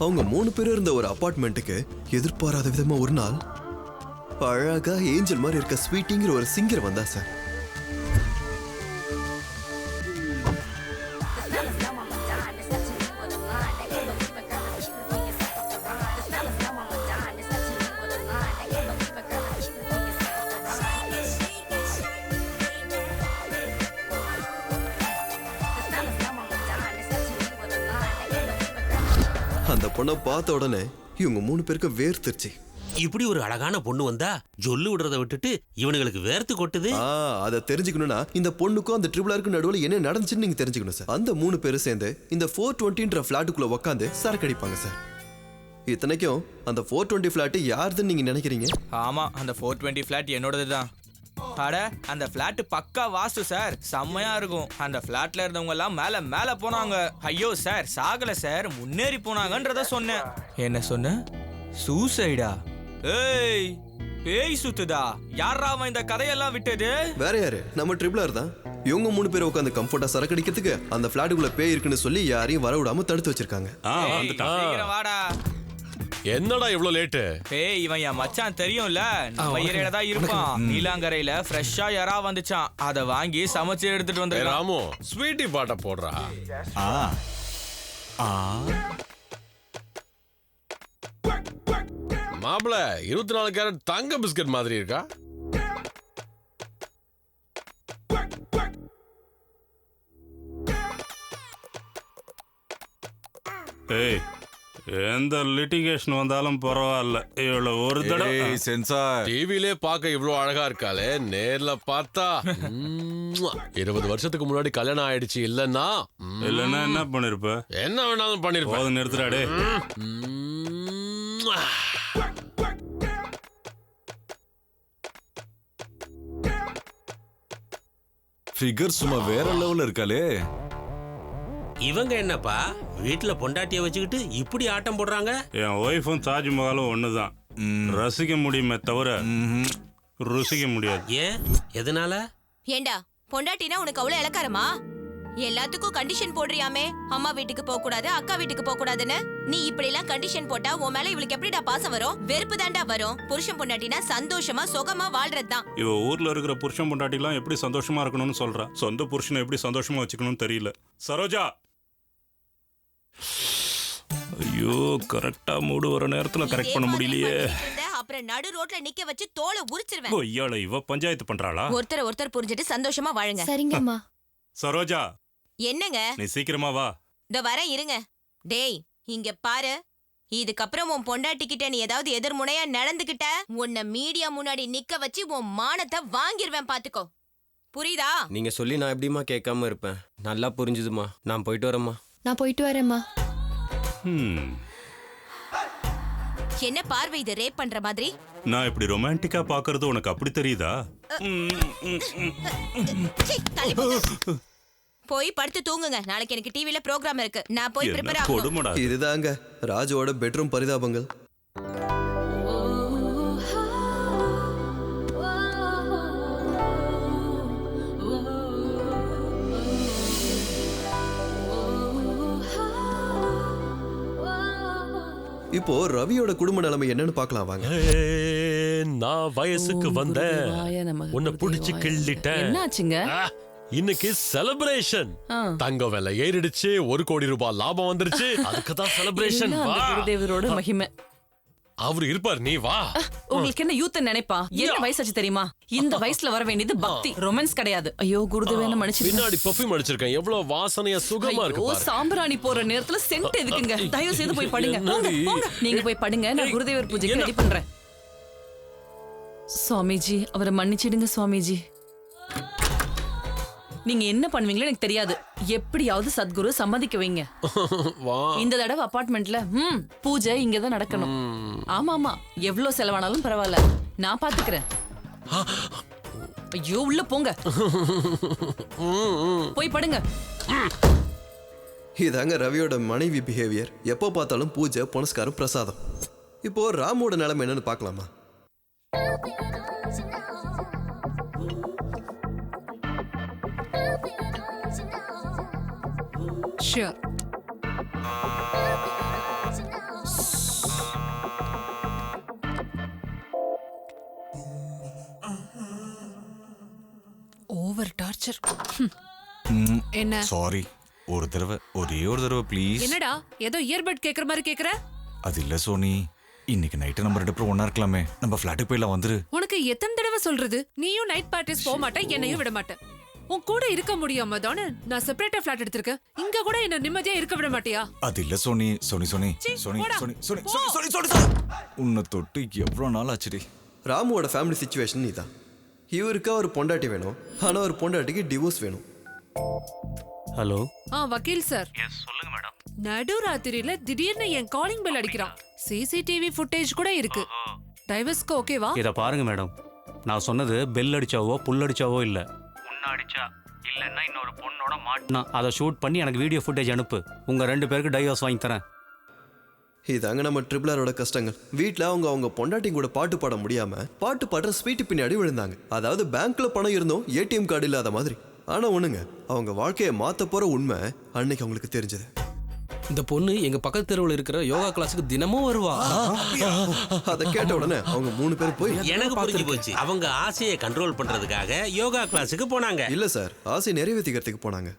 அவங்க 3 பேர் இருந்த ஒரு அபார்ட்மெண்ட்டுக்கு எதிர்பாராத விதமா ஒரு நாள் அழகா ஏஞ்சல் மாதிரி இருக்க ஸ்வீட்டிங்கிற ஒரு சிங்கர் வந்தா சார். அந்த பொண்ணை பார்த்த உடனே இவங்க 3 பேருக்கு வேர்த்துருச்சு. இப்படி ஒரு அழகான பொண்ணு வந்தா ஜொல்லு விடுறத விட்டுட்டு இவனுங்களுக்கு வேர்த்து கொட்டுது. அதை தெரிஞ்சுக்கணும்னா இந்த பொண்ணுக்கும் அந்த ட்ரிபிளாருக்கும் நடுவில் என்ன நடந்துச்சுன்னு நீங்க தெரிஞ்சுக்கணும் சார். அந்த 3 பேரும் சேர்ந்து இந்த 420ன்ற ஃபிளாட்டுக்குள்ள உட்காந்து சரக்கு அடிப்பாங்க சார். இத்தனைக்கும் அந்த 420 ஃபிளாட் யாருதுன்னு நீங்க நினைக்கிறீங்க? ஆமா, அந்த 420 ஃபிளாட் என்னோடது தான். அட, அந்த ஃபிளாட் பக்கா வாஸ்து சார், செம்மையா இருக்கும். அந்த ஃபிளாட்ல இருந்தவங்க எல்லாம் மேல மேல போனாங்க. ஐயோ சார், சாகல சார், முன்னேறி போனாங்கன்றத சொன்னேன். என்ன சொன்ன? சூசைடா? ஏய், பேய் சுத்துதா? யாரா அவன் இந்த கதையெல்லாம் விட்டது? வேற யாரு? நம்ம ட்ரிபிளார் தான். இவங்க 3 பேர் உட்காந்து கம்ஃபர்ட்டா சரக்கு அடிக்கிறதுக்கு அந்த ஃபிளாட்டுக்குள்ள பேய் இருக்குன்னு சொல்லி யாரையும் வர விடாம தடுத்து வச்சிருக்காங்க. வாடா. என்னடா இவ்வளவு லேட்டு? பேய் இவன் என் மச்சான் தெரியும்ல, நம்ம ஏரியால தான் இருப்பான். நீலாங்கரையில ஃப்ரெஷ்ஷா யாரா வந்துச்சான், அத வாங்கி சமைச்சு எடுத்துட்டு வந்து. ராமு, ஸ்வீட்டி பாட்ட போடுறா. மாப்பிள 24 கேரட் தங்க பிஸ்கட் மாதிரி இருக்கா? ஏய், எந்த லிட்டிகேஷன் வந்தாலும் பரவாயில்ல, இவ்வளவு ஒரு தடவை சென்சார் டிவிலே பார்க்க இவ்வளவு அழகா இருக்காளே, நேர்ல பார்த்தா 20 வருஷத்துக்கு முன்னாடி கல்யாணம் ஆயிடுச்சு. இல்லன்னா என்ன பண்ணிருப்ப? என்ன வேணாலும் பண்ணிருப்ப. நிறுத்துறாடே. ஃபிகர் சும்மா வேற லெவல்ல இருக்காளே. இவங்க என்னப்பா வீட்டுல பொண்டாட்டிய வச்சுக்கிட்டு இப்படி ஆட்டம் போடுறாங்க? என் ஒய்ஃபும் தாஜ்மஹாலும் ஒண்ணுதான். ரசிக்க முடியுமே தவிர ருசிக்க முடியாது. ஏன்? எதனால? ஏண்டா, பொண்டாட்டினா உனக்கு அவ்வளவு இலக்காரமா? எல்லாத்துக்கும் கண்டிஷன் போடுறியாமே. அம்மா வீட்டுக்கு போக கூடாது, அக்கா வீட்டுக்கு போக கூடாதுன்னு. நீ இப்படி எல்லாம் கண்டிஷன் போட்டா உன் மேல இவளுக்கு எப்படிடா பாசம் வரும்? வெறுப்பு தாண்டா வரும். புருஷன் பொண்டாட்டினா சந்தோஷமா சுகமா வாழ்றதுதான். இவ ஊர்ல இருக்கிற புருஷன் பொண்டாட்டிலாம் எப்படி சந்தோஷமா இருக்கணும்னு சொல்றா. சொந்த புருஷனை எப்படி சந்தோஷமா வச்சுக்கணும்னு தெரியல. சரோஜா, ஐயோ, கரெக்டா மூடு வர நேரத்துல கரெக்ட் பண்ண முடியலையே. அப்புறம் நடு ரோட்ல நிக்க வச்சு தோலை உரிச்சிருவேன். ஐயால இவ பஞ்சாயத்து பண்றாளா? ஒருத்தர் புரிஞ்சிட்டு சந்தோஷமா வாழுங்க. சரிங்கம்மா. சரோஜா, என்னங்க? நீ சீக்கிரமா வா. இதோ வரேன், இருங்க. டேய், இங்க பாரு, இதுக்கப்புறம் உன் பொண்டாட்டி கிட்ட நீ ஏதாவது எதிர்முனையா நடந்துகிட்ட, உன்னை மீடியா முன்னாடி நிக்க வச்சு உன் மானத்தை வாங்கிருவேன், பாத்துக்கோ. புரியுதா? நீங்க சொல்லி நான் எப்படிமா கேட்காம இருப்பேன்? நல்லா புரிஞ்சுதுமா. நான் போயிட்டு வரேம்மா. நான் போயிட்டு வரேம்மா. என்ன பார்வை இது, ரேப் பண்ற மாதிரி? நான் இப்படி ரொமான்டிக்கா பாக்குறது உனக்கு அப்படி தெரியுதா? போய் படுத்து தூங்குங்க. நாளைக்கு எனக்கு டிவில ப்ரோகிராம் இருக்கு. நான் போய் ப்ரிப்பேர் ஆகணும். இதுதாங்க ராஜுவோட பெட்ரூம் பரிதாபங்கள். இப்போ ரவியோட குடும்ப நிலைமை என்னன்னு பார்க்கலாம் வாங்க. நான் வயசுக்கு வந்தேன், உன்னை பிடிச்சு கிள்ளிட்டேன். என்னாச்சுங்க? இன்னைக்கு செலிப்ரேஷன். தங்கம் விலை ஏறிடுச்சு, 1 கோடி ரூபாய் லாபம் வந்துருச்சு. அதுக்கு தான் செலிப்ரேஷன். குருதேவரோட மகிமை. அவரு இருப்பார், நீ வா. உங்களுக்கு என்ன யூத் நினைப்பா? என்ன வயசாச்சு தெரியுமா? இந்த வயசுல வர வேண்டியது பக்தி, ரொமான்ஸ் கிடையாது. ஐயோ குருதேவன மன்னிச்சு. பின்னாடி பெர்ஃப்யூம் அடிச்சிருக்கேன், எவ்வளவு வாசனையா சுகமா இருக்கு பாரு. சாம்பிராணி போற நேரத்துல சென்ட் எதுக்குங்க? தயவு செய்து போய் படுங்க. போங்க, நீங்க போய் படுங்க. நான் குருதேவர் பூஜைக்கு ரெடி பண்றேன். சுவாமிஜி, அவரை மன்னிச்சிடுங்க சுவாமிஜி. நீங்க என்ன பண்ணுவீங்களோ எனக்கு தெரியாது. எப்படியாவது சத்குரு சம்மதிக்க வைங்க. இந்த தடவை அபார்ட்மெண்ட்ல பூஜை இங்கதான் நடக்கணும். ஆமா ஆமா, எவ்வளவு செலவானாலும் பரவாயில்ல, நான் பாத்துக்கிறேன். ஐயோ, உள்ள போங்க, போய் படுங்க. இதாங்க ரவியோட மனைவி பிஹேவியர். எப்போ பார்த்தாலும் பூஜை, புனஸ்காரம், பிரசாதம். இப்போ ராமோட நிலைமை என்னன்னு பார்க்கலாமா? Sure. Over torture. என்ன சாரி, ஒரு தடவை ஒரே ஒரு தடவை ப்ளீஸ். என்னடா ஏதோ இயர்பட் கேக்குற மாதிரி கேக்குற? அது இல்ல சோனி, இன்னைக்கு நைட்டு நம்ம 2 பேரும் ஒண்ணா இருக்கலாமே. நம்ம ஃபிளாட்டுக்கு போயிடலாம், வந்துரு. உனக்கு எத்தனை தடவை சொல்றது? நீயும் நைட் பார்ட்டிஸ் போக மாட்டே, என்னையும் விட மாட்டேன். உன் கூட இருக்க முடியாம தானே நான் செப்பரேட்டா ஃபிளாட் எடுத்திருக்கேன். இங்க கூட என்ன நிம்மதியா இருக்க விட மாட்டியா? அது இல்ல சோனி, சோனி சோனி சீ, சோனி போடா. சோனி சோனி சோனி சோனி சோனி சோனி. உன்னை தொட்டு எவ்வளவு நாள் ஆச்சுடி. ராமுவோட ஃபேமிலி சுச்சுவேஷன் நீதான். இவருக்கு ஒரு பொண்டாட்டி வேணும், ஆனா ஒரு பொண்டாட்டிக்கு டிவோர்ஸ் வேணும். ஹலோ. வக்கீல் சார். சொல்லுங்க மேடம். நடுராத்திரியில திடீர்னு என் காலிங் பெல் அடிக்கிறான். சிசிடிவி ஃபுட்டேஜ் கூட இருக்கு. டைவர்ஸ்க்கு ஓகேவா? இத பாருங்க மேடம், நான் சொன்னது பெல் அடிச்சாவோ புல் அடிச்சாவோ இல்ல. உன்ன அடிச்சா இல்லன்னா இன்னொரு பொண்ணோட மாட்டினா அதை ஷூட் பண்ணி எனக்கு வீடியோ ஃபுட்டேஜ் அனுப்பு. உங்க 2 பேருக்கு டைவர்ஸ் வாங்கி தரேன். இதாங்க நம்ம ட்ரிபிளரோட கஷ்டங்கள். வீட்டில் அவங்க பொண்டாட்டி கூட பாட்டு பாட முடியாம பாட்டு பாடுற ஸ்வீட்டு பின்னாடி விழுந்தாங்க. அதாவது பேங்க்ல பணம் இருந்தும் ஏடிஎம் கார்டு இல்லாத மாதிரி. ஆனா ஒண்ணுங்க, அவங்க வாழ்க்கையை மாத்த போற உண்மை அன்னைக்கு அவங்களுக்கு தெரிஞ்சது. இந்த பொண்ணு எங்க பக்கத்து தெருவில் இருக்கிற யோகா கிளாஸுக்கு தினமும் வருவா. அதை கேட்ட உடனே அவங்க 3 பேர் போய் எனக்கு புரிஞ்சு போச்சு. அவங்க ஆசையை கண்ட்ரோல் பண்றதுக்காக யோகா கிளாஸுக்கு போனாங்க. இல்ல சார், ஆசை நிறைவேற்றிக்கிறதுக்கு போனாங்க.